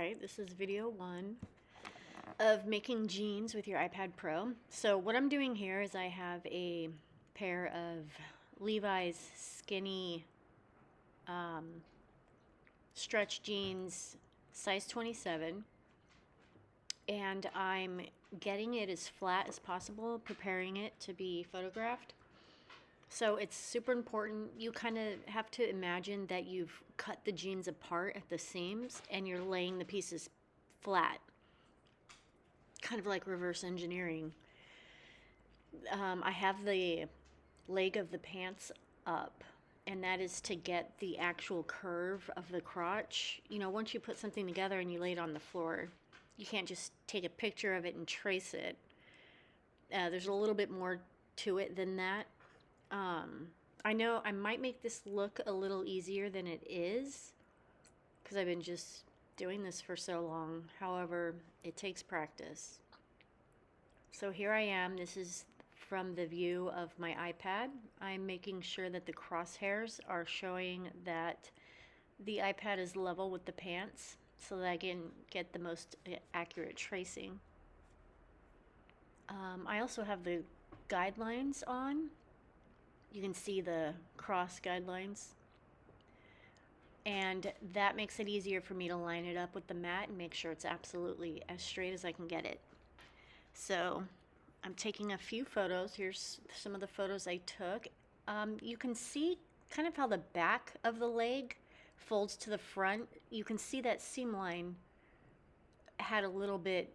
Alright, this is video 1 of making jeans with your iPad Pro. So what I'm doing here is I have a pair of Levi's skinny stretch jeans, size 27, and I'm getting it as flat as possible, preparing it to be photographed. So it's super important. You kind of have to imagine that you've cut the jeans apart at the seams and you're laying the pieces flat, kind of like reverse engineering. I have the leg of the pants up, and that is to get the actual curve of the crotch. You know, once you put something together and you lay it on the floor, you can't just take a picture of it and trace it. There's a little bit more to it than that. I know I might make this look a little easier than it is because I've been just doing this for so long. However, it takes practice. So here I am. This is from the view of my iPad. I'm making sure that the crosshairs are showing that the iPad is level with the pants so that I can get the most accurate tracing. I also have the guidelines on. You can see the cross guidelines, and that makes it easier for me to line it up with the mat and make sure it's absolutely as straight as I can get it. So I'm taking a few photos. Here's some of the photos I took. You can see kind of how the back of the leg folds to the front. You can see that seam line had a little bit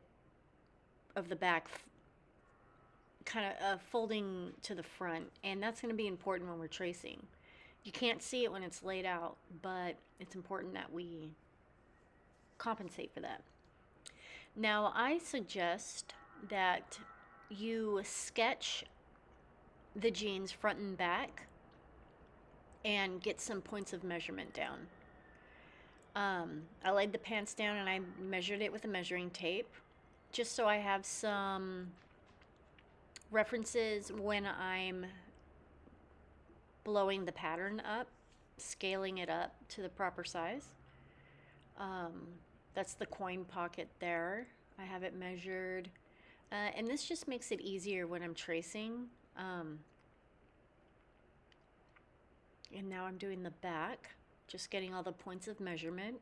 of the back kind of folding to the front, and that's going to be important when we're tracing. You can't see it when it's laid out, but it's important that we compensate for that. Now, I suggest that you sketch the jeans front and back and get some points of measurement down. I laid the pants down and I measured it with a measuring tape just so I have some references when I'm blowing the pattern up, scaling it up to the proper size. That's the coin pocket there. I have it measured. And this just makes it easier when I'm tracing. And now I'm doing the back, just getting all the points of measurement.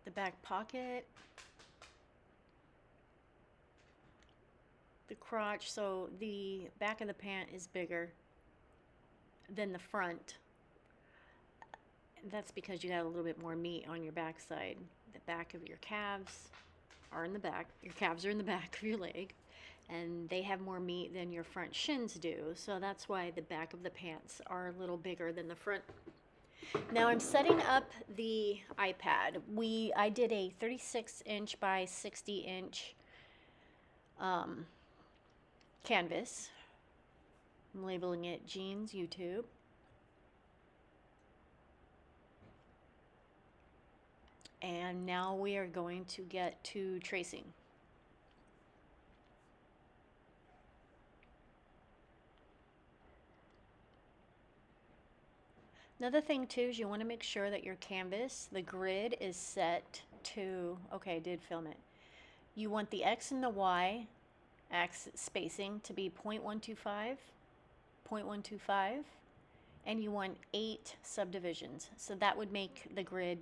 The back pocket. The crotch, so the back of the pant is bigger than the front. That's because you got a little bit more meat on your backside. The back of your calves are in the back. Your calves are in the back of your leg, and they have more meat than your front shins do. So that's why the back of the pants are a little bigger than the front. Now I'm setting up the iPad. I did a 36-inch by 60-inch canvas. I'm labeling it Jeans YouTube. And now we are going to get to tracing. Another thing too is you want to make sure that your canvas, the grid, is set to, okay, I did film it. You want the X and the Y axis spacing to be 0.125, 0.125, and you want 8 subdivisions. So that would make the grid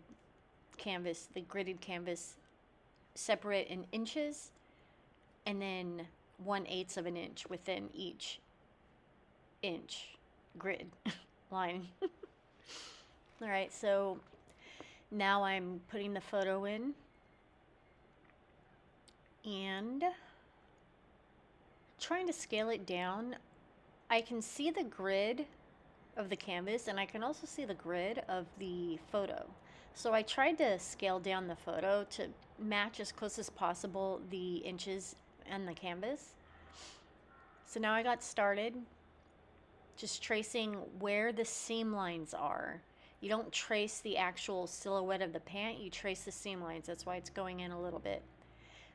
canvas, the gridded canvas, separate in inches, and then 1/8 of an inch within each inch grid line. All right, so now I'm putting the photo in and trying to scale it down. I can see the grid of the canvas, and I can also see the grid of the photo. So I tried to scale down the photo to match as close as possible the inches and the canvas. So now I got started just tracing where the seam lines are. You don't trace the actual silhouette of the pant, you trace the seam lines. That's why it's going in a little bit.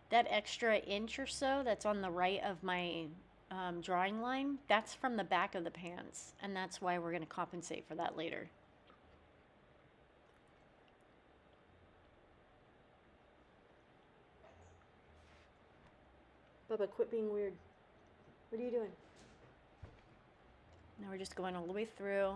That extra inch or so that's on the right of my drawing line, that's from the back of the pants, and that's why we're going to compensate for that later. Bubba, quit being weird. What are you doing? Now we're just going all the way through.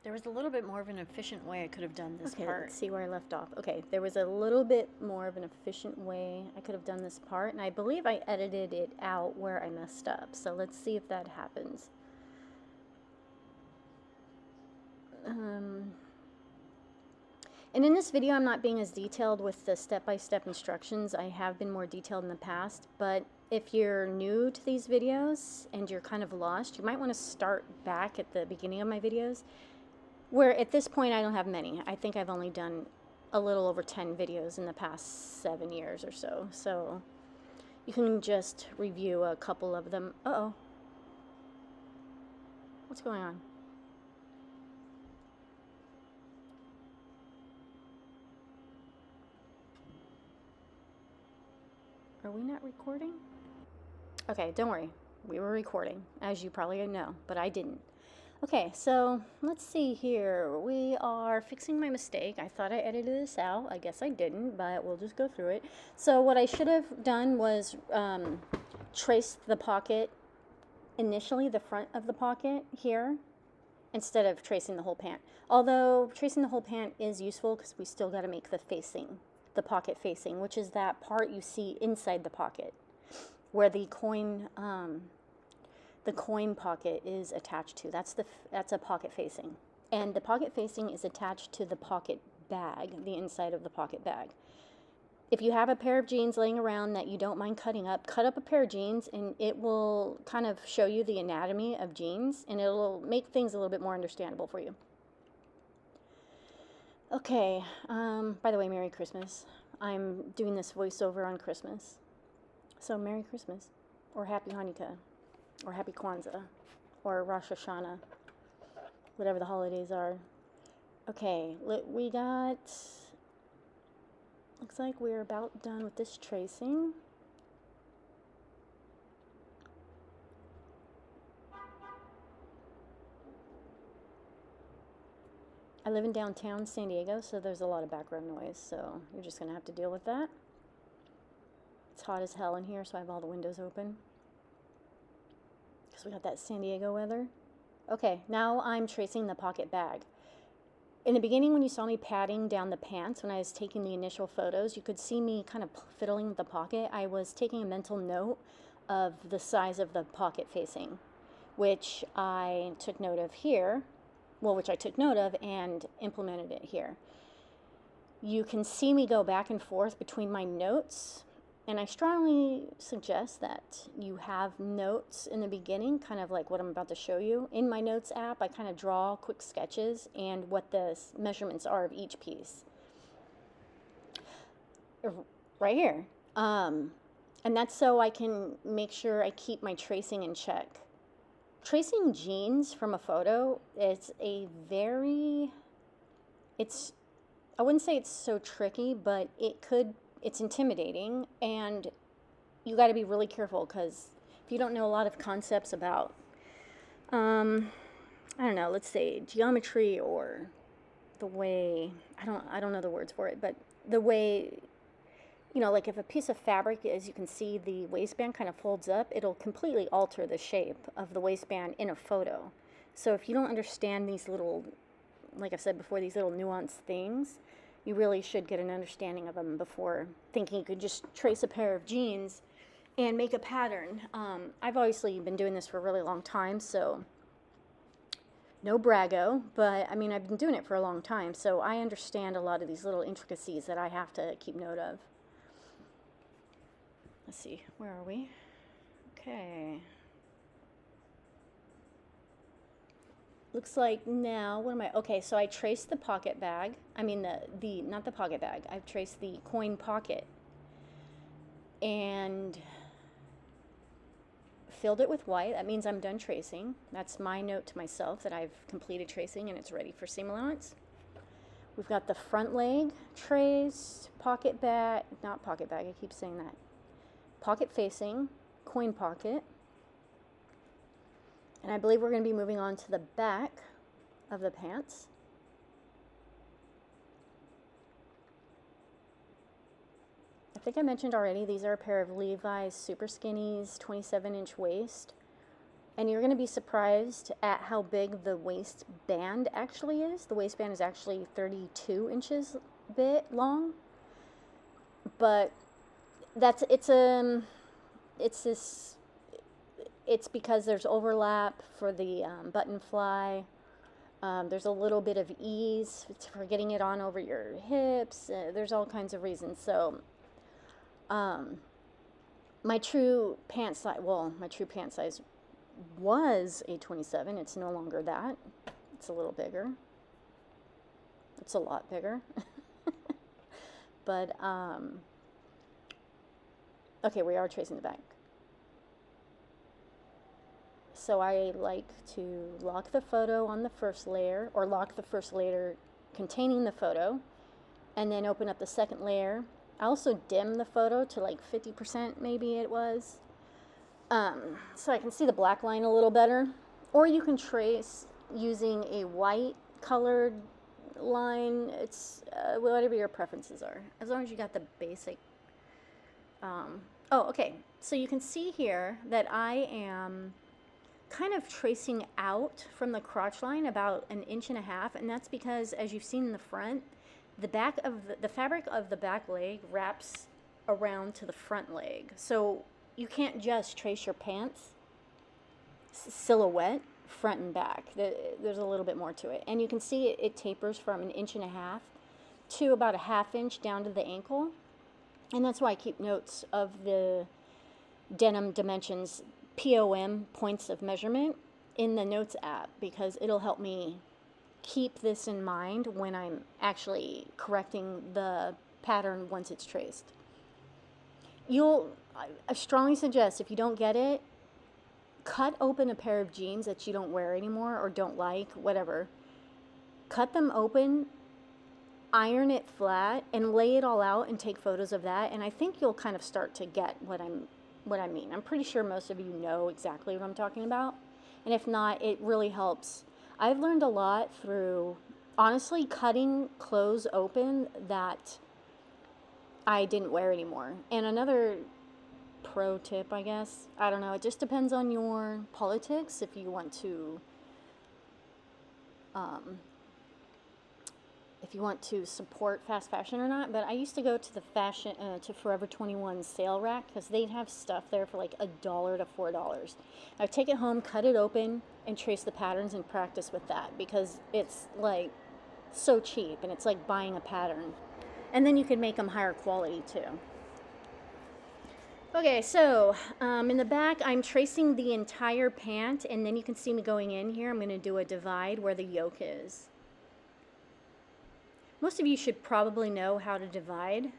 There was a little bit more of an efficient way I could have done this part. Let's see where I left off. Okay, there was a little bit more of an efficient way I could have done this part, and I believe I edited it out where I messed up. So let's see if that happens. And in this video, I'm not being as detailed with the step-by-step instructions. I have been more detailed in the past, but if you're new to these videos and you're kind of lost, you might want to start back at the beginning of my videos, where at this point I don't have many. I think I've only done a little over 10 videos in the past 7 years or so. So you can just review a couple of them. Uh-oh. What's going on? Are we not recording? Okay, don't worry. We were recording, as you probably know, but I didn't. Okay, so let's see here. We are fixing my mistake. I thought I edited this out. I guess I didn't, but we'll just go through it. So what I should have done was trace the pocket initially, the front of the pocket here, instead of tracing the whole pant. Although tracing the whole pant is useful because we still got to make the facing, the pocket facing, which is that part you see inside the pocket where the coin pocket is attached to. That's a pocket facing. And the pocket facing is attached to the pocket bag, the inside of the pocket bag. If you have a pair of jeans laying around that you don't mind cutting up, cut up a pair of jeans and it will kind of show you the anatomy of jeans and it'll make things a little bit more understandable for you. Okay, by the way, Merry Christmas. I'm doing this voiceover on Christmas. So Merry Christmas, or Happy Hanukkah, or Happy Kwanzaa, or Rosh Hashanah, whatever the holidays are. Okay, we got, looks like we're about done with this tracing. I live in downtown San Diego, so there's a lot of background noise, so you're just going to have to deal with that. It's hot as hell in here, so I have all the windows open because we got that San Diego weather. Okay, now I'm tracing the pocket bag. In the beginning, when you saw me patting down the pants, when I was taking the initial photos, you could see me kind of fiddling with the pocket. I was taking a mental note of the size of the pocket facing, which I took note of here. Well, which I took note of and implemented it here. You can see me go back and forth between my notes, and I strongly suggest that you have notes in the beginning, kind of like what I'm about to show you. In my notes app, I kind of draw quick sketches and what the measurements are of each piece. Right here. And that's so I can make sure I keep my tracing in check. Tracing jeans from a photo is I wouldn't say it's so tricky, but it's intimidating, and you got to be really careful because if you don't know a lot of concepts about, I don't know, let's say geometry or the way, I don't know the words for it, but the way, you know, like if a piece of fabric, as you can see, the waistband kind of folds up, it'll completely alter the shape of the waistband in a photo. So if you don't understand these little, like I've said before, these little nuanced things, you really should get an understanding of them before thinking you could just trace a pair of jeans and make a pattern. I've obviously been doing this for a really long time, so no braggo, but I mean, I've been doing it for a long time, so I understand a lot of these little intricacies that I have to keep note of. Let's see, where are we? Okay. Looks like now, what am I? Okay, so I traced the pocket bag. I mean, not the pocket bag. I've traced the coin pocket and filled it with white. That means I'm done tracing. That's my note to myself that I've completed tracing and it's ready for seam allowance. We've got the front leg traced, pocket bag, not pocket bag, I keep saying that. Pocket facing, coin pocket. And I believe we're going to be moving on to the back of the pants. I think I mentioned already, these are a pair of Levi's Super Skinnies, 27-inch waist. And you're going to be surprised at how big the waistband actually is. The waistband is actually 32 inches long. But it's because there's overlap for the button fly. There's a little bit of ease for getting it on over your hips. There's all kinds of reasons. So, my true pant size was a 27. It's no longer that. It's a little bigger. It's a lot bigger. But, okay, we are tracing the back. So I like to lock the photo on the first layer, or lock the first layer containing the photo, and then open up the second layer. I also dim the photo to like 50% maybe it was, so I can see the black line a little better. Or you can trace using a white colored line. It's whatever your preferences are, as long as you got the basic. Oh, okay, so you can see here that I am kind of tracing out from the crotch line about 1.5 inches, and that's because, as you've seen in the front, the back of the fabric of the back leg wraps around to the front leg. So you can't just trace your pants silhouette front and back. There's a little bit more to it, and you can see it tapers from 1.5 inches to about 1/2 inch down to the ankle. And that's why I keep notes of the denim dimensions, POM, points of measurement, in the notes app, because it'll help me keep this in mind when I'm actually correcting the pattern once it's traced. I strongly suggest, if you don't get it, cut open a pair of jeans that you don't wear anymore or don't like, whatever. Cut them open, iron it flat, and lay it all out and take photos of that, and I think you'll kind of start to get what I mean. I'm pretty sure most of you know exactly what I'm talking about, and if not, it really helps. I've learned a lot through, honestly, cutting clothes open that I didn't wear anymore. And another pro tip, I guess, I don't know, it just depends on your politics, if you want to support fast fashion or not. But I used to go to the to Forever 21 sale rack, because they'd have stuff there for like $1 to $4. I'd take it home, cut it open, and trace the patterns and practice with that, because it's like so cheap, and it's like buying a pattern. And then you can make them higher quality too. Okay, so in the back, I'm tracing the entire pant, and then you can see me going in here. I'm going to do a divide where the yoke is. Most of you should probably know how to divide.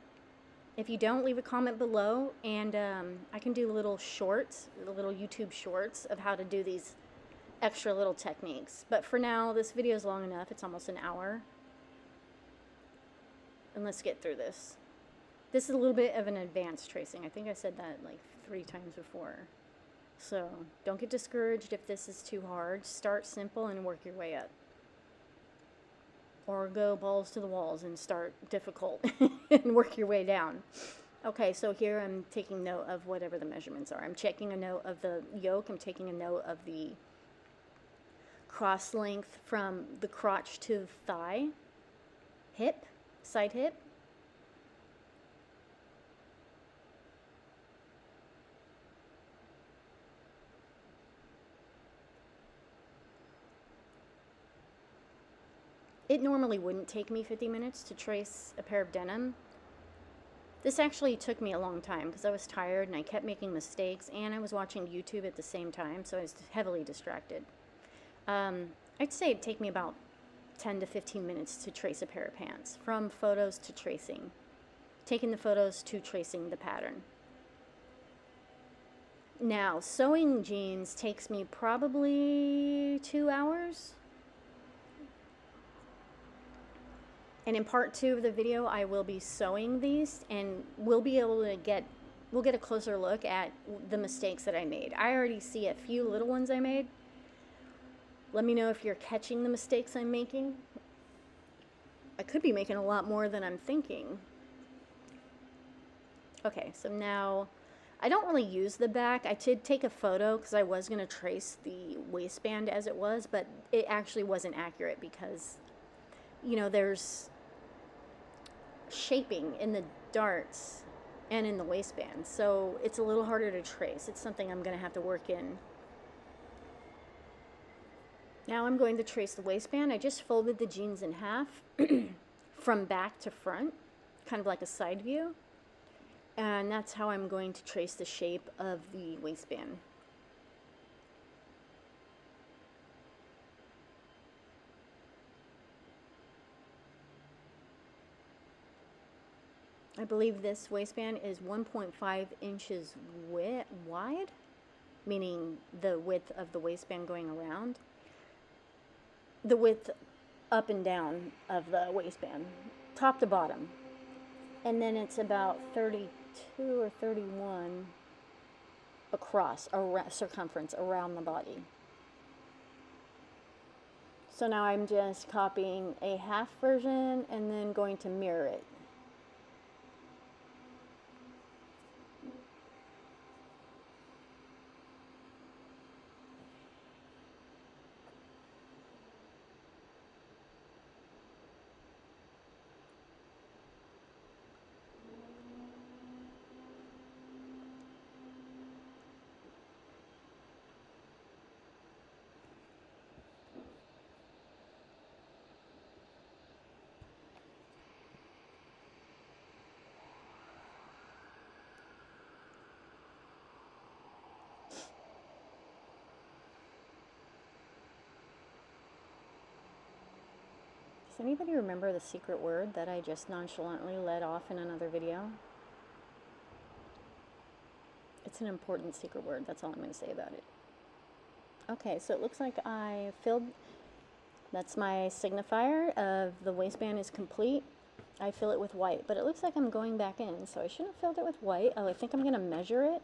If you don't, leave a comment below, and I can do little shorts, little YouTube shorts of how to do these extra little techniques. But for now, this video is long enough. It's almost an hour. And let's get through this. This is a little bit of an advanced tracing. I think I said that like 3 times before. So don't get discouraged if this is too hard. Start simple and work your way up. Or go balls to the walls and start difficult and work your way down. Okay, so here I'm taking note of whatever the measurements are. I'm checking a note of the yoke. I'm taking a note of the cross length from the crotch to thigh, hip, side hip. It normally wouldn't take me 50 minutes to trace a pair of denim. This actually took me a long time because I was tired and I kept making mistakes, and I was watching YouTube at the same time, so I was heavily distracted. I'd say it'd take me about 10 to 15 minutes to trace a pair of pants, from photos to tracing, taking the photos to tracing the pattern. Now, sewing jeans takes me probably 2 hours. And in part 2 of the video, I will be sewing these, and we'll get a closer look at the mistakes that I made. I already see a few little ones I made. Let me know if you're catching the mistakes I'm making. I could be making a lot more than I'm thinking. Okay, so now I don't really use the back. I did take a photo because I was going to trace the waistband as it was, but it actually wasn't accurate because, you know, there's shaping in the darts and in the waistband, so it's a little harder to trace. It's something I'm going to have to work in. Now I'm going to trace the waistband. I just folded the jeans in half from back to front, kind of like a side view. And that's how I'm going to trace the shape of the waistband. I believe this waistband is 1.5 inches wide, meaning the width of the waistband going around. The width up and down of the waistband, top to bottom. And then it's about 32 or 31 across, circumference around the body. So now I'm just copying a half version and then going to mirror it. Does anybody remember the secret word that I just nonchalantly let off in another video? It's an important secret word. That's all I'm going to say about it. Okay, so it looks like I filled, that's my signifier of the waistband is complete. I fill it with white, but it looks like I'm going back in, so I shouldn't have filled it with white. Oh, I think I'm going to measure it.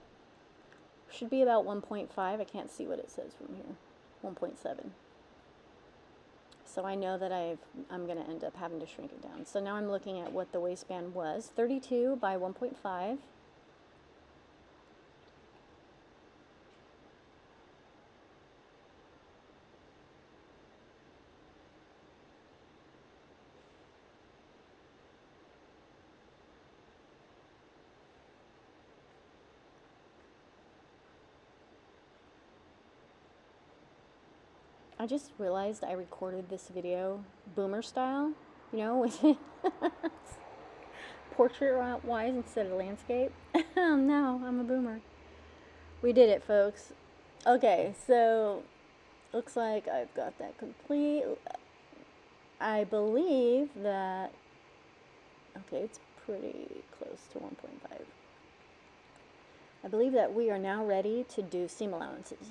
Should be about 1.5. I can't see what it says from here. 1.7. So I know that I'm going to end up having to shrink it down. So now I'm looking at what the waistband was. 32 by 1.5. I just realized I recorded this video boomer style, you know, with portrait-wise instead of landscape. No, I'm a boomer. We did it, folks. Okay, so looks like I've got that complete. I believe that, okay, it's pretty close to 1.5. I believe that we are now ready to do seam allowances.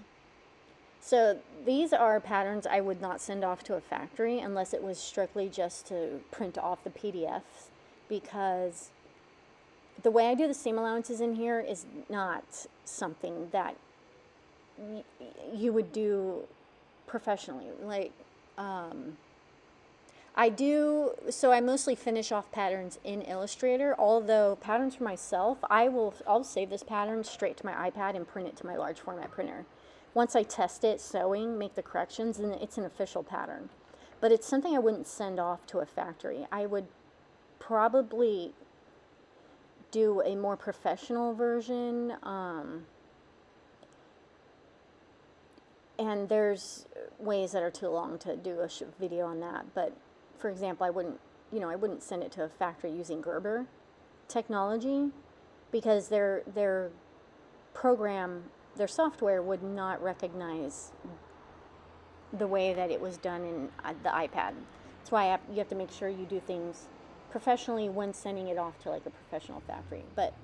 So these are patterns I would not send off to a factory unless it was strictly just to print off the PDFs, because the way I do the seam allowances in here is not something that you would do professionally. Like, I mostly finish off patterns in Illustrator, although patterns for myself, I'll save this pattern straight to my iPad and print it to my large format printer. Once I test it, sewing, make the corrections, and it's an official pattern. But it's something I wouldn't send off to a factory. I would probably do a more professional version, and there's ways that are too long to do a video on that. But for example, I wouldn't send it to a factory using Gerber technology, because their software would not recognize the way that it was done in the iPad. That's why you have to make sure you do things professionally when sending it off to like a professional factory. But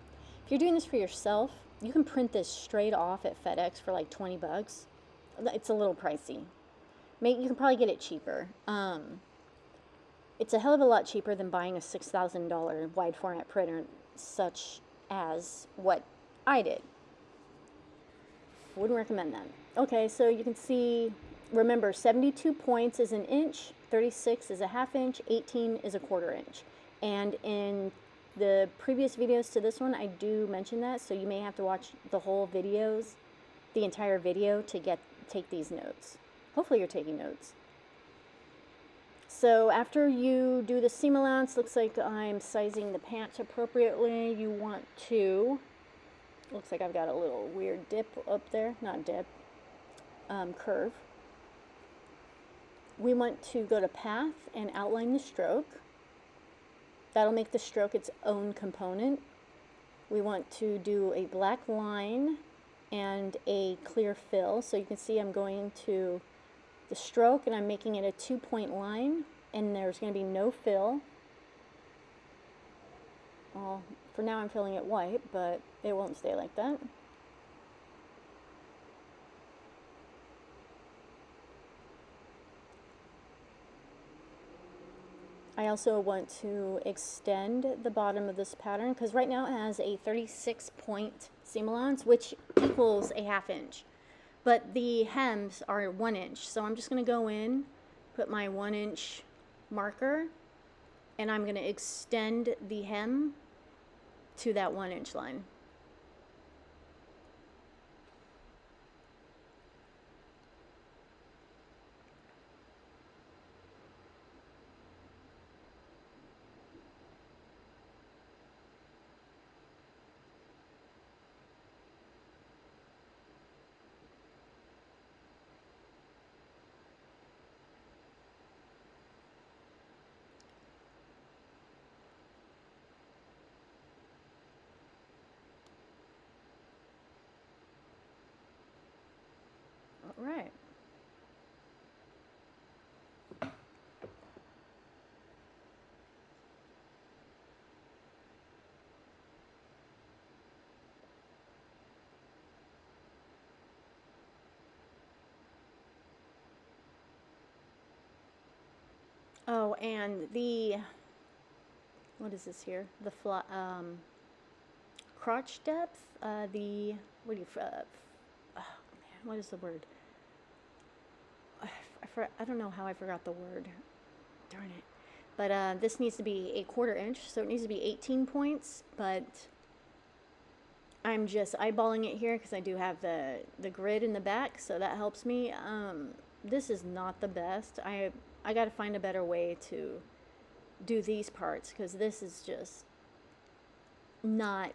if you're doing this for yourself, you can print this straight off at FedEx for like 20 bucks. It's a little pricey. You can probably get it cheaper. It's a hell of a lot cheaper than buying a $6,000 wide format printer, such as what I did. Wouldn't recommend that. Okay, so you can see, remember, 72 points is an inch, 36 is a half inch, 18 is a quarter inch. And in The previous videos to this one, I do mention that, so you may have to watch the whole videos, the entire video, to take these notes. Hopefully you're taking notes. So after you do the seam allowance, looks like I'm sizing the pants appropriately. You want to, looks like I've got a little weird dip up there, not dip, curve. We want to go to path and outline the stroke. That'll make the stroke its own component. We want to do a black line and a clear fill. So you can see I'm going to the stroke and I'm making it a 2-point line, and there's going to be no fill. Well, for now I'm filling it white, but it won't stay like that. I also want to extend the bottom of this pattern because right now it has a 36-point seam allowance, which equals a 1/2 inch. But the hems are 1 inch, so I'm just going to go in, put my 1 inch marker, and I'm going to extend the hem to that 1 inch line. All right. Oh, and the, what is this here? The crotch depth, what do you, oh man, what is the word? I don't know how I forgot the word. Darn it. But this needs to be a 1/4 inch, so it needs to be 18 points, but I'm just eyeballing it here because I do have the grid in the back, so that helps me. This is not the best. I got to find a better way to do these parts because this is just not,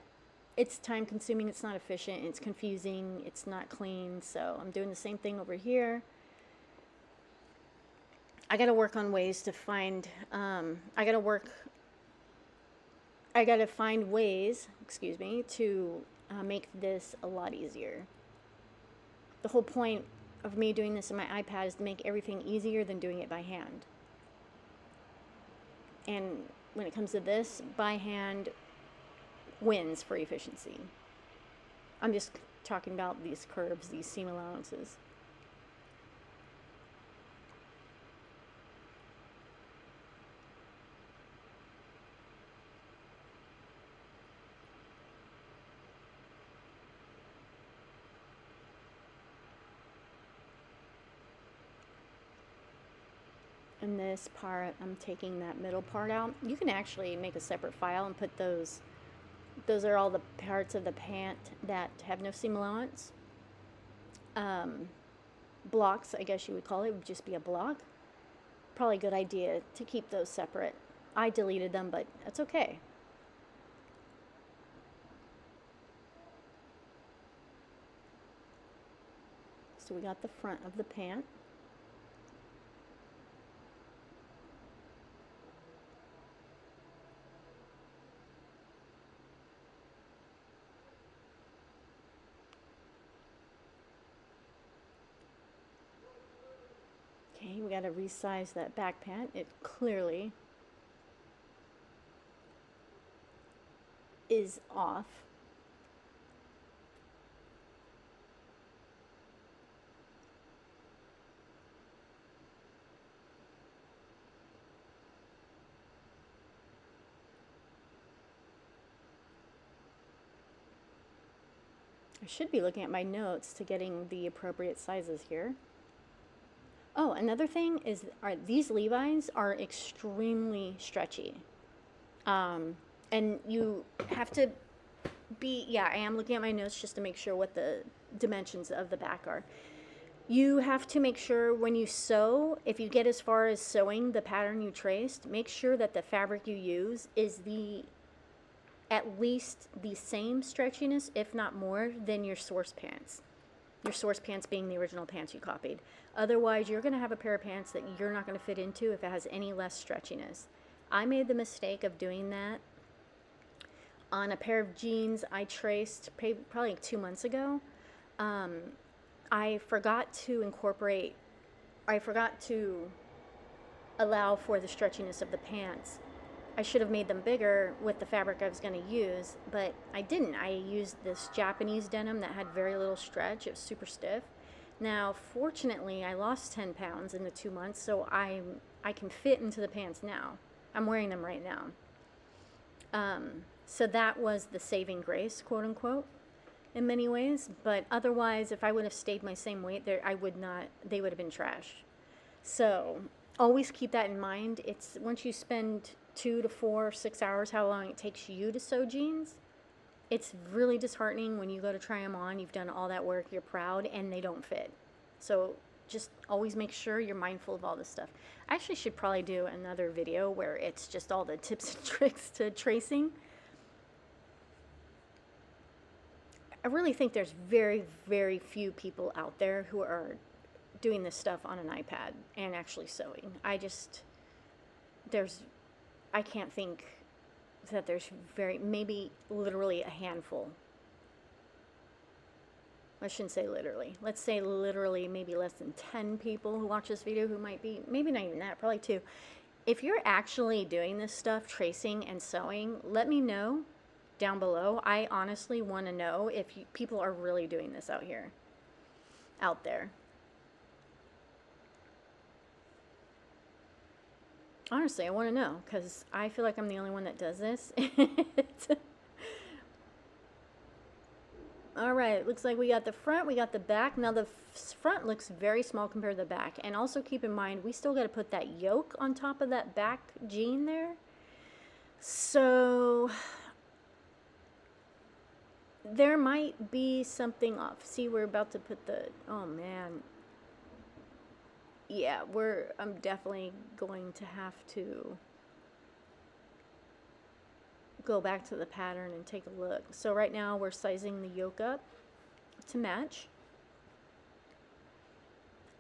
it's time consuming, it's not efficient, it's confusing, it's not clean. So I'm doing the same thing over here. I got to work on ways to find, I got to find ways, excuse me, to make this a lot easier. The whole point of me doing this in my iPad is to make everything easier than doing it by hand. And when it comes to this, by hand wins for efficiency. I'm just talking about these curves, these seam allowances. In this part, I'm taking that middle part out. You can actually make a separate file and put those are all the parts of the pant that have no seam allowance. Blocks, I guess you would call it, would just be a block. Probably a good idea to keep those separate. I deleted them, but that's okay. So we got the front of the pant. Okay, we got to resize that back pant. It clearly is off. I should be looking at my notes to getting the appropriate sizes here. Oh, another thing is these Levi's are extremely stretchy. And you have to be, yeah, I am looking at my notes just to make sure what the dimensions of the back are. You have to make sure when you sew, if you get as far as sewing the pattern you traced, make sure that the fabric you use is at least the same stretchiness, if not more, than your source pants. Your source pants being the original pants you copied. Otherwise, you're going to have a pair of pants that you're not going to fit into if it has any less stretchiness. I made the mistake of doing that on a pair of jeans I traced probably like 2 months ago. I forgot to allow for the stretchiness of the pants. I should have made them bigger with the fabric I was going to use, but I didn't. I used this Japanese denim that had very little stretch. It was super stiff. Now, fortunately, I lost 10 pounds in the 2 months, so I can fit into the pants now. I'm wearing them right now. So that was the saving grace, quote unquote, in many ways. But otherwise, if I would have stayed my same weight, they would have been trash. So always keep that in mind. It's once you spend 2 to 4, 6 hours, how long it takes you to sew jeans, it's really disheartening when you go to try them on. You've done all that work, you're proud, and they don't fit. So just always make sure you're mindful of all this stuff. I actually should probably do another video where it's just all the tips and tricks to tracing. I really think there's very, very few people out there who are doing this stuff on an iPad and actually sewing. I can't think that there's maybe literally a handful. I shouldn't say literally. Let's say literally maybe less than 10 people who watch this video who might be, maybe not even that, probably 2. If you're actually doing this stuff, tracing and sewing, let me know down below. I honestly want to know if people are really doing this out there. Honestly, I want to know because I feel like I'm the only one that does this. All right, looks like we got the front, we got the back. Now the front looks very small compared to the back. And also keep in mind, we still got to put that yoke on top of that back jean there. So there might be something off. See, we're about to put oh man. Yeah, I'm definitely going to have to go back to the pattern and take a look. So right now we're sizing the yoke up to match.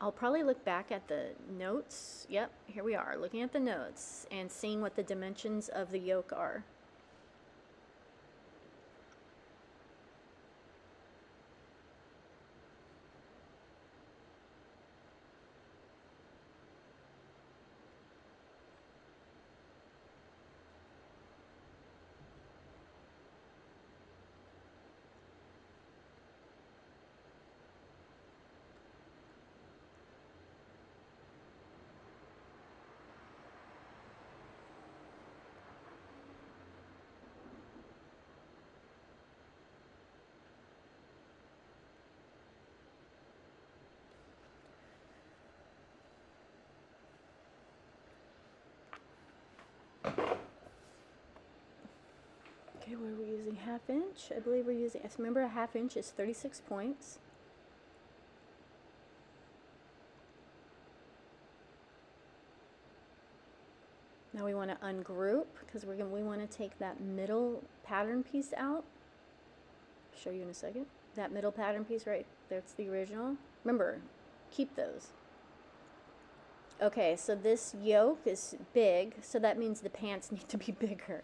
I'll probably look back at the notes. Yep, here we are, looking at the notes and seeing what the dimensions of the yoke are. Okay, what are we using? 1/2 inch? I believe we're using, remember a 1/2 inch is 36 points. Now we want to ungroup because we want to take that middle pattern piece out. I'll show you in a second. That middle pattern piece right, that's the original. Remember, keep those. Okay, so this yoke is big, so that means the pants need to be bigger.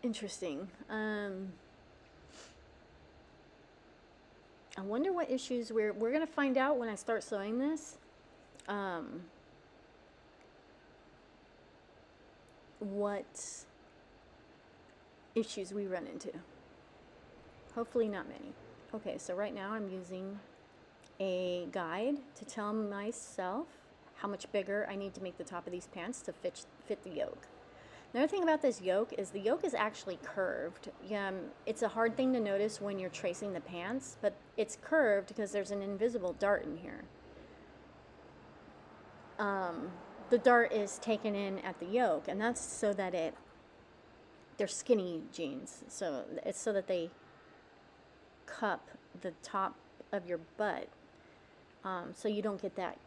Interesting. I wonder what issues we're gonna find out when I start sewing this. What issues we run into. Hopefully not many. Okay, so right now I'm using a guide to tell myself how much bigger I need to make the top of these pants to fit the yoke. Another thing about this yoke is the yoke is actually curved. It's a hard thing to notice when you're tracing the pants, but it's curved because there's an invisible dart in here. the dart is taken in at the yoke, and that's so that they're skinny jeans. So it's so that they cup the top of your butt, so you don't get that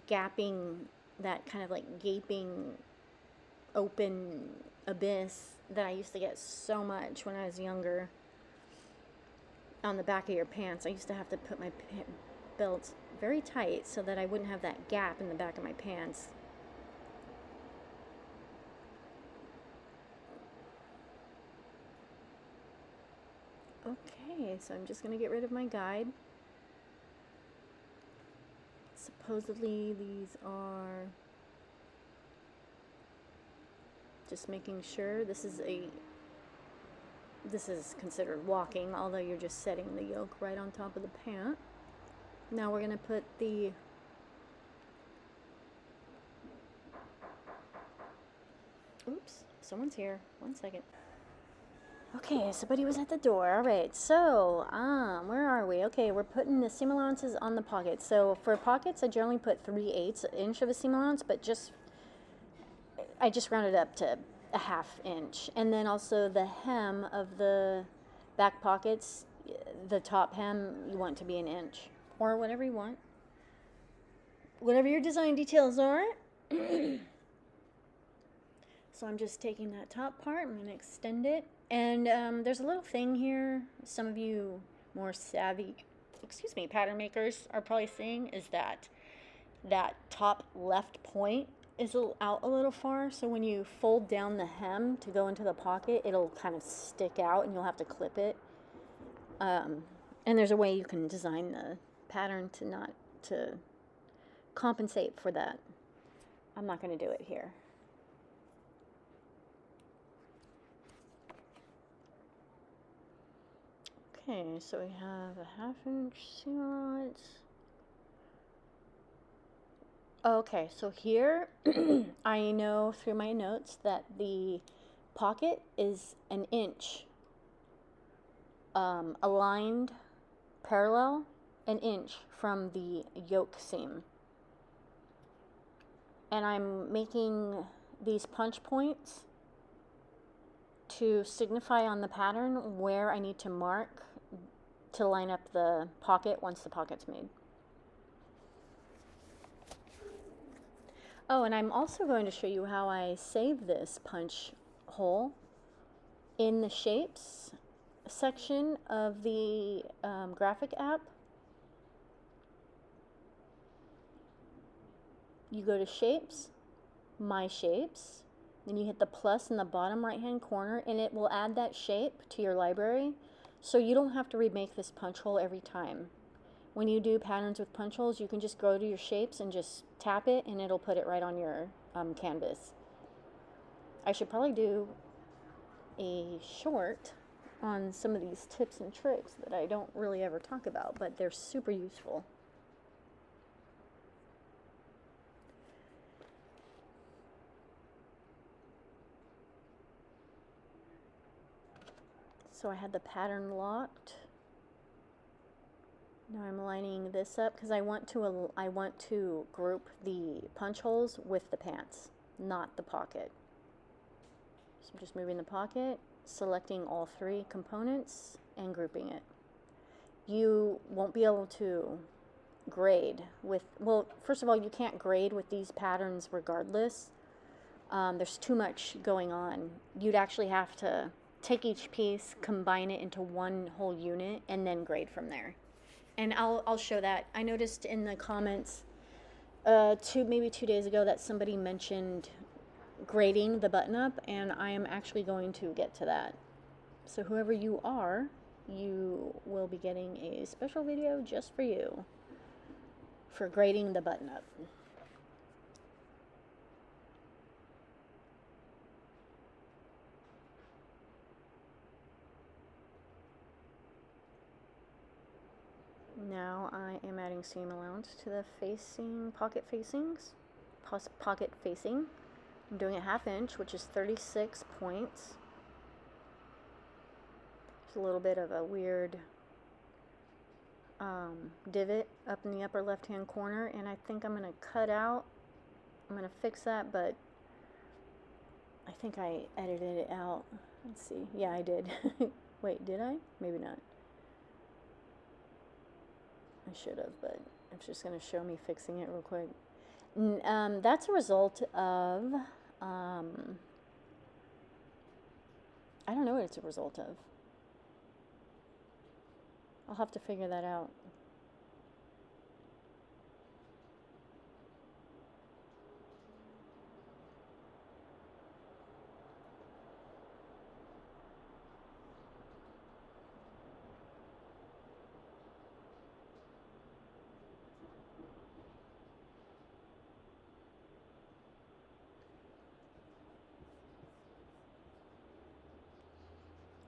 gapping, that kind of like gaping open abyss that I used to get so much when I was younger on the back of your pants. I used to have to put my belts very tight so that I wouldn't have that gap in the back of my pants. Okay, so I'm just going to get rid of my guide. Supposedly these are, just making sure, this is considered walking, although you're just setting the yoke right on top of the pant. Now we're going to put the oops, someone's here. 1 second. Okay, somebody was at the door. All right, so where are we? Okay, we're putting the seam allowances on the pockets. So for pockets, I generally put 3/8 inch of a seam allowance, but I just rounded up to a 1/2 inch. And then also the hem of the back pockets, the top hem, you want to be 1 inch, or whatever you want, whatever your design details are. So I'm just taking that top part, I'm going to extend it. And there's a little thing here, some of you more savvy, pattern makers are probably seeing, is that top left point is out a little far. So when you fold down the hem to go into the pocket, it'll kind of stick out and you'll have to clip it. And there's a way you can design the pattern to compensate for that. I'm not going to do it here. Okay, so we have a 1/2 inch seam allowance. Okay, so here I know through my notes that the pocket is 1 inch aligned parallel, 1 inch from the yoke seam. And I'm making these punch points to signify on the pattern where I need to mark to line up the pocket once the pocket's made. Oh, and I'm also going to show you how I save this punch hole in the shapes section of the graphic app. You go to shapes, my shapes, then you hit the plus in the bottom right hand corner, and it will add that shape to your library, so you don't have to remake this punch hole every time. When you do patterns with punch holes, you can just go to your shapes and just tap it, and it'll put it right on your canvas. I should probably do a short on some of these tips and tricks that I don't really ever talk about, but they're super useful. So I had the pattern locked. Now I'm lining this up because I want to group the punch holes with the pants, not the pocket. So I'm just moving the pocket, selecting all 3 components, and grouping it. You won't be able to grade with, well, first of all, you can't grade with these patterns regardless. There's too much going on. You'd actually have to take each piece, combine it into one whole unit, and then grade from there. And I'll show that. I noticed in the comments maybe 2 days ago that somebody mentioned grading the button up, and I am actually going to get to that. So whoever you are, you will be getting a special video just for you for grading the button up. Now I am adding seam allowance to the pocket facings. I'm doing a 1/2 inch, which is 36 points. There's a little bit of a weird divot up in the upper left hand corner, and I think I'm going to cut out I'm going to fix that, but I think I edited it out. Let's see. Yeah, I did. Wait, did I? Maybe not. I should have, but it's just going to show me fixing it real quick. That's a result of, I don't know what it's a result of. I'll have to figure that out.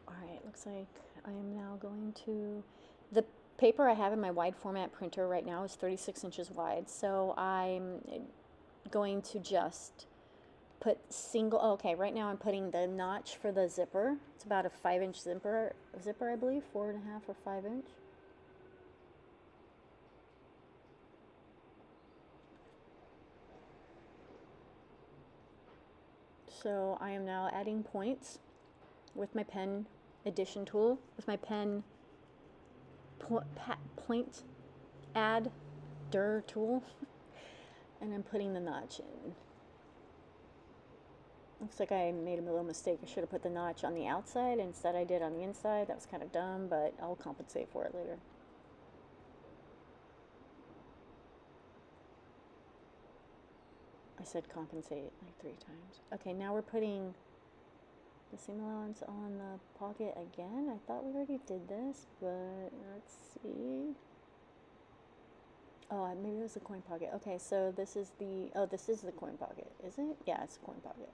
Alright, looks like I am now going to, the paper I have in my wide format printer right now is 36 inches wide, so I'm going to just put single, okay, right now I'm putting the notch for the zipper. It's about a 5-inch zipper, I believe, 4.5 or 5 inch. So I am now adding points with my pen addition tool, with my pen point adder tool, and I'm putting the notch in. Looks like I made a little mistake. I should have put the notch on the outside, instead I did on the inside. That was kind of dumb, but I'll compensate for it later. I said compensate like 3 times. Okay, now we're putting the seam allowance on the pocket again. I thought we already did this, but let's see. Oh, maybe it was the coin pocket. Okay, so this is the, oh, this is the coin pocket, is it? Yeah, it's the coin pocket.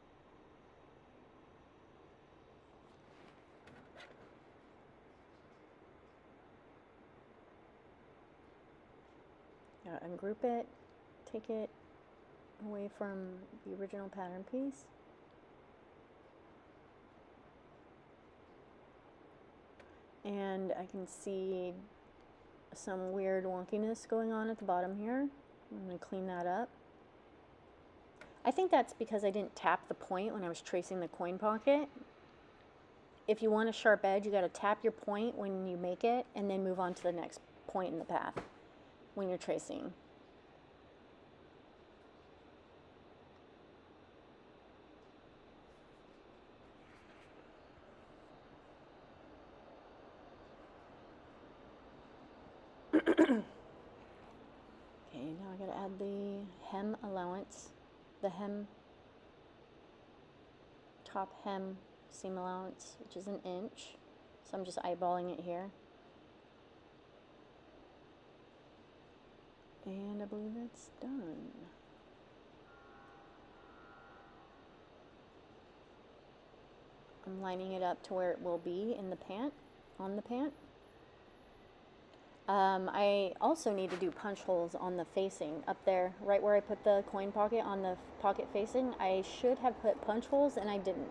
Gotta ungroup it, take it away from the original pattern piece. And I can see some weird wonkiness going on at the bottom here. I'm going to clean that up. I think that's because I didn't tap the point when I was tracing the coin pocket. If you want a sharp edge, you got to tap your point when you make it and then move on to the next point in the path when you're tracing. Okay, now I gotta add the hem allowance, the hem, top hem seam allowance, which is 1 inch. So I'm just eyeballing it here. And I believe that's done. I'm lining it up to where it will be in the pant, on the pant. I also need to do punch holes on the facing up there, right where I put the coin pocket on the pocket facing. I should have put punch holes and I didn't.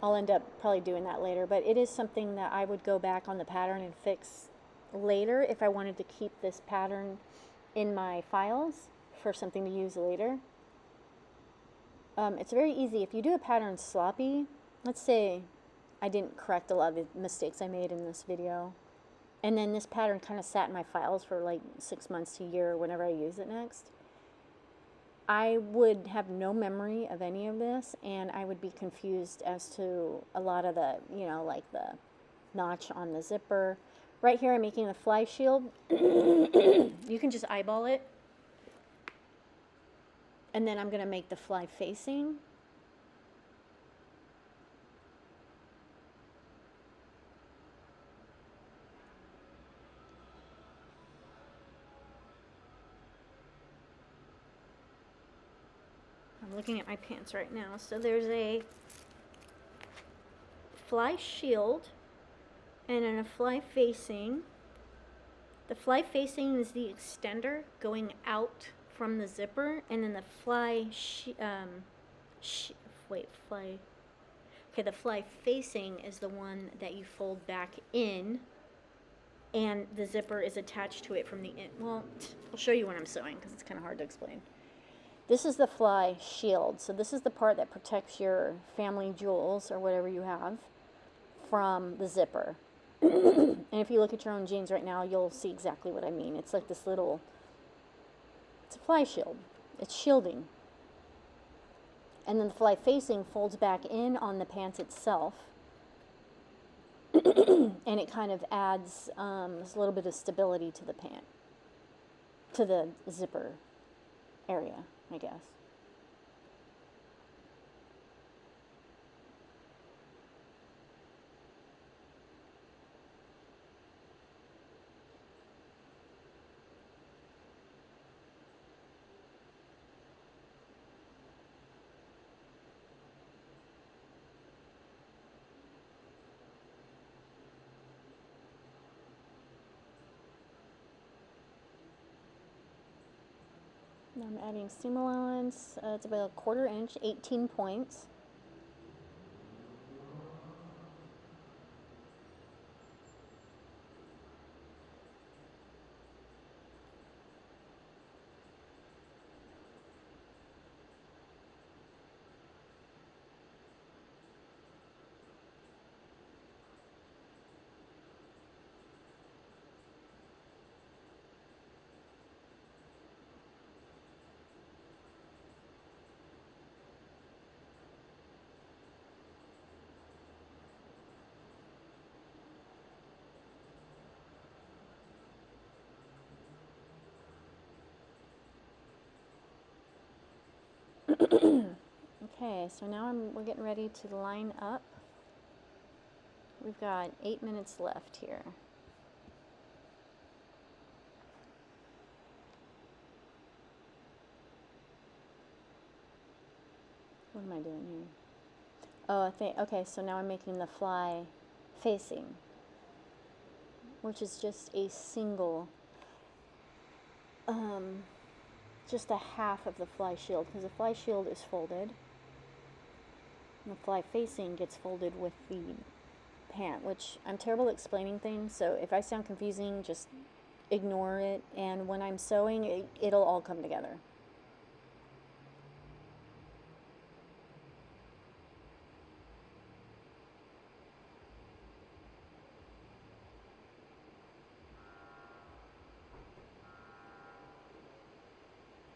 I'll end up probably doing that later, but it is something that I would go back on the pattern and fix later if I wanted to keep this pattern in my files for something to use later. It's very easy. If you do a pattern sloppy, let's say I didn't correct a lot of the mistakes I made in this video, and then this pattern kind of sat in my files for like 6 months to a year whenever I use it next, I would have no memory of any of this, and I would be confused as to a lot of the, you know, like the notch on the zipper. Right here I'm making the fly shield. You can just eyeball it. And then I'm going to make the fly facing. I'm looking at my pants right now. So there's a fly shield and then a fly facing. The fly facing is the extender going out from the zipper, and then the fly the fly facing is the one that you fold back in and the zipper is attached to it from the well, I'll show you when I'm sewing because it's kind of hard to explain. This is the fly shield. So this is the part that protects your family jewels or whatever you have from the zipper. And if you look at your own jeans right now, you'll see exactly what I mean. It's like this little, it's a fly shield. It's shielding. And then the fly facing folds back in on the pants itself. And it kind of adds a little bit of stability to the pant, to the zipper area, I guess. Now I'm adding seam allowance. It's about a 1/4 inch, 18 points. Okay, so now we're getting ready to line up. We've got 8 minutes left here. What am I doing here? Oh, I think, okay, so now I'm making the fly facing, which is just a single, just a half of the fly shield, because the fly shield is folded. And the fly facing gets folded with the pant, which I'm terrible at explaining things, so if I sound confusing, just ignore it, and when I'm sewing, it'll all come together.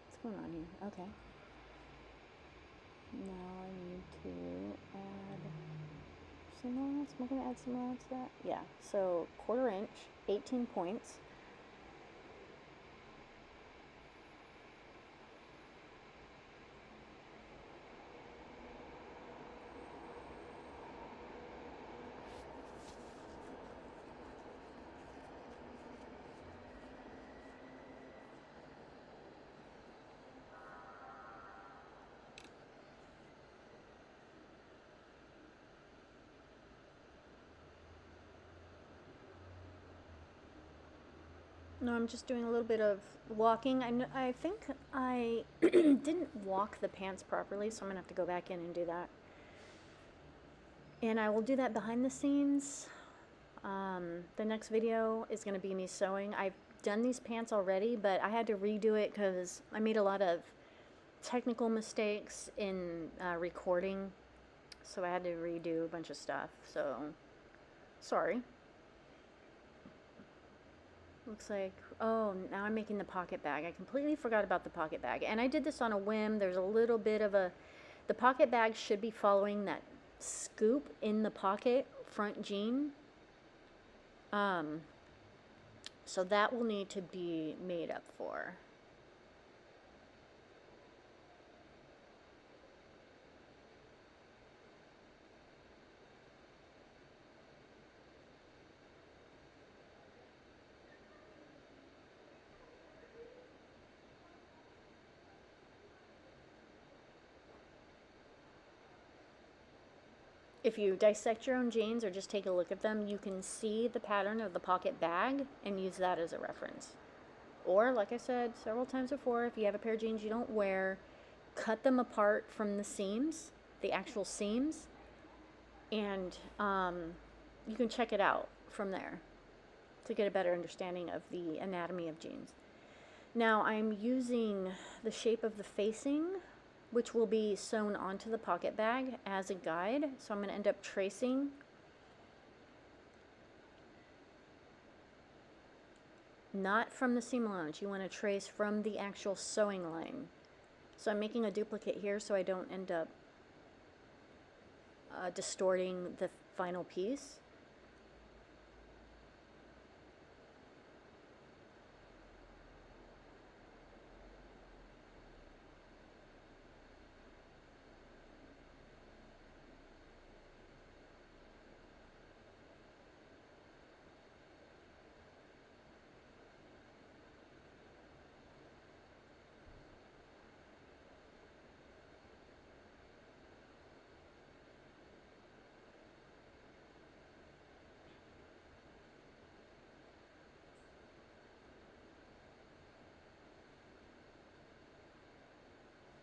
What's going on here? Okay. Now I need to add some allowance. Am I going to add some allowance to that? Yeah. So 1/4 inch, 18 points. No, I'm just doing a little bit of walking. I think I didn't walk the pants properly, so I'm going to have to go back in and do that. And I will do that behind the scenes. The next video is going to be me sewing. I've done these pants already, but I had to redo it because I made a lot of technical mistakes in recording, so I had to redo a bunch of stuff. So, sorry. Looks like, oh, now I'm making the pocket bag. I completely forgot about the pocket bag. And I did this on a whim. There's a little bit of the pocket bag should be following that scoop in the pocket front jean. So that will need to be made up for. If you dissect your own jeans or just take a look at them, you can see the pattern of the pocket bag and use that as a reference. Or, like I said several times before, if you have a pair of jeans you don't wear, cut them apart from the seams, the actual seams, and you can check it out from there. to get a better understanding of the anatomy of jeans. Now I'm using the shape of the facing, which will be sewn onto the pocket bag as a guide. So I'm going to end up tracing not from the seam allowance. You want to trace from the actual sewing line. So I'm making a duplicate here so I don't end up distorting the final piece.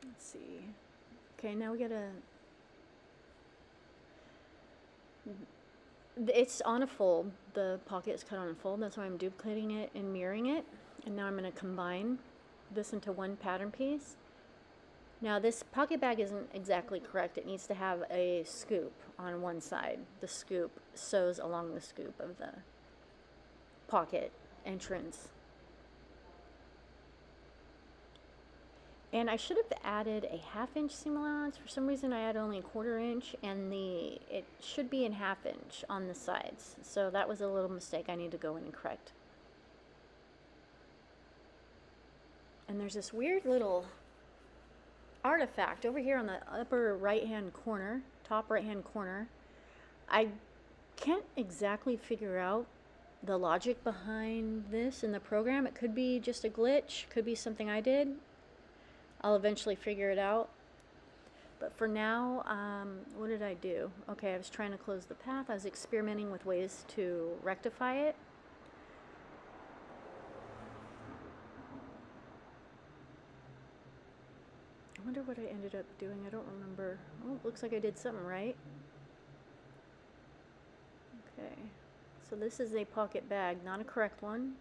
Let's see. Okay, now we gotta, it's on a fold. The pocket is cut on a fold. That's why I'm duplicating it and mirroring it. And now I'm going to combine this into one pattern piece. Now this pocket bag isn't exactly correct. It needs to have a scoop on one side. The scoop sews along the scoop of the pocket entrance. And I should have added a 1/2 inch seam allowance. For some reason I added only a 1/4 inch, and it should be in 1/2 inch on the sides. So that was a little mistake I need to go in and correct. And there's this weird little artifact over here on the upper right hand corner, top right hand corner. I can't exactly figure out the logic behind this in the program. It could be just a glitch, could be something I did. I'll eventually figure it out. But for now, what did I do? Okay, I was trying to close the path. I was experimenting with ways to rectify it. I wonder what I ended up doing. I don't remember. Oh, it looks like I did something right. Okay, so this is a pocket bag, not a correct one.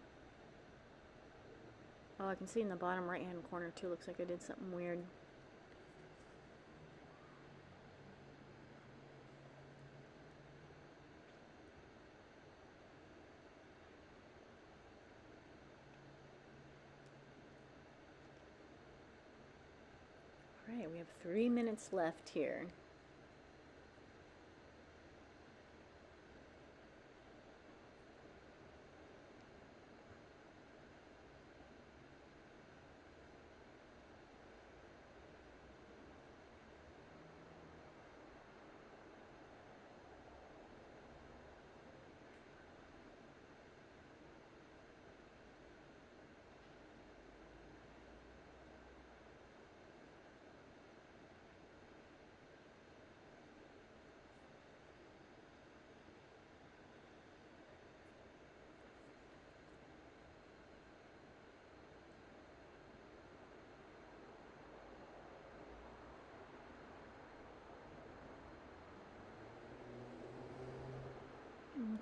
Oh, I can see in the bottom right hand corner too. Looks like I did something weird. Alright, we have 3 minutes left here.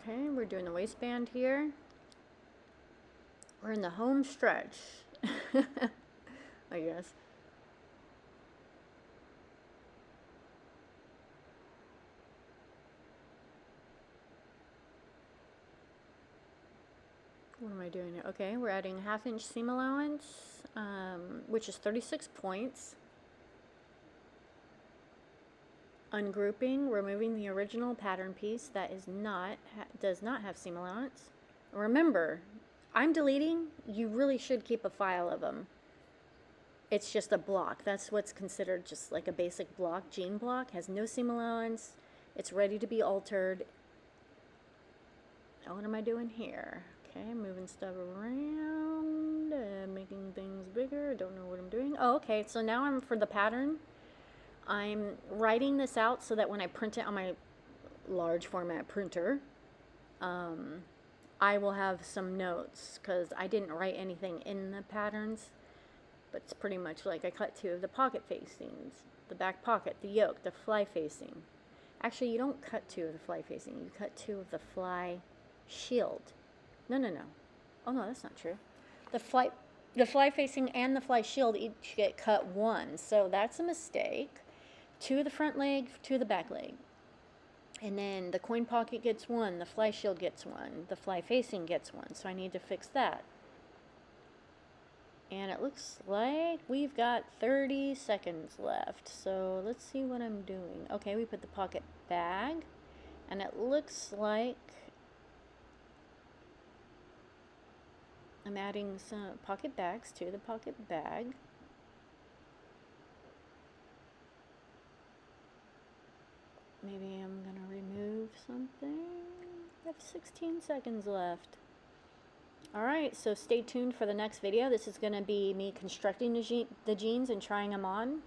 Okay, we're doing the waistband here. We're in the home stretch, I guess. What am I doing here? Okay, we're adding a 1/2 inch seam allowance, which is 36 points. Ungrouping, removing the original pattern piece that does not have seam allowance. Remember, I'm deleting. You really should keep a file of them. It's just a block. That's what's considered just like a basic block. Jean block has no seam allowance. It's ready to be altered. Oh, what am I doing here? Okay, moving stuff around, making things bigger. Don't know what I'm doing. Oh, okay, so now I'm for the pattern. I'm writing this out so that when I print it on my large format printer, I will have some notes, because I didn't write anything in the patterns, but it's pretty much like I cut 2 of the pocket facings, the back pocket, the yoke, the fly facing. Actually, you don't cut 2 of the fly facing, you cut 2 of the fly shield. No. Oh no, that's not true. The fly facing and the fly shield each get cut one, so that's a mistake. 2 of the front leg, 2 of the back leg. And then the coin pocket gets 1, the fly shield gets 1, the fly facing gets 1, so I need to fix that. And it looks like we've got 30 seconds left, so let's see what I'm doing. Okay, we put the pocket bag, and it looks like I'm adding some pocket bags to the pocket bag. Maybe I'm gonna remove something. I have 16 seconds left. Alright, so stay tuned for the next video. This is gonna be me constructing the jeans and trying them on.